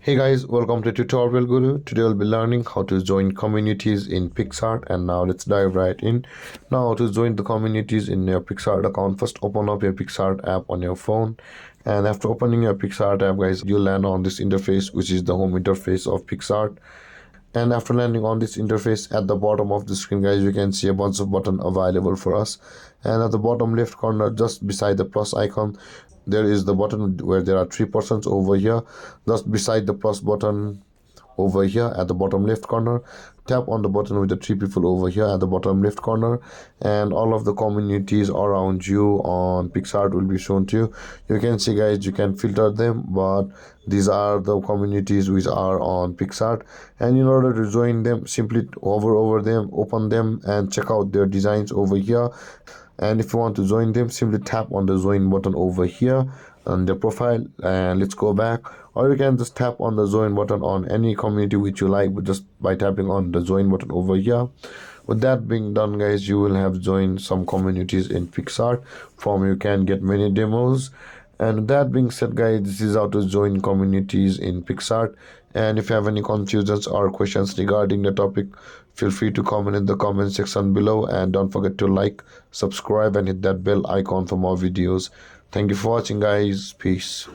Hey guys, welcome to Tutorial Guru. Today we'll be learning how to join communities in Picsart, and now let's dive right in. Now to join the communities in your Picsart account, first open up your Picsart app on your phone, and after opening your Picsart app guys, you'll land on this interface, which is the home interface of Picsart. And after landing on this interface, at the bottom of the screen guys, you can see a bunch of buttons available for us, and at the bottom left corner just beside the plus icon there is the button where there are 3% over here. Just beside the plus button over here at the bottom left corner, tap on the button with the three people over here at the bottom left corner, and all of the communities around you on Picsart will be shown to you. You can see guys, you can filter them, but these are the communities which are on Picsart, and in order to join them, simply hover over them, open them, and check out their designs over here. And if you want to join them, simply tap on the join button over here on the profile, and let's go back. Or you can just tap on the join button on any community which you like, but just by tapping on the join button over here. With that being done guys, you will have joined some communities in Picsart. From you can get many demos. And that being said guys, this is how to join communities in Picsart. And if you have any confusions or questions regarding the topic, feel free to comment in the comment section below, and don't forget to like, subscribe, and hit that bell icon for more videos. Thank you for watching guys. Peace.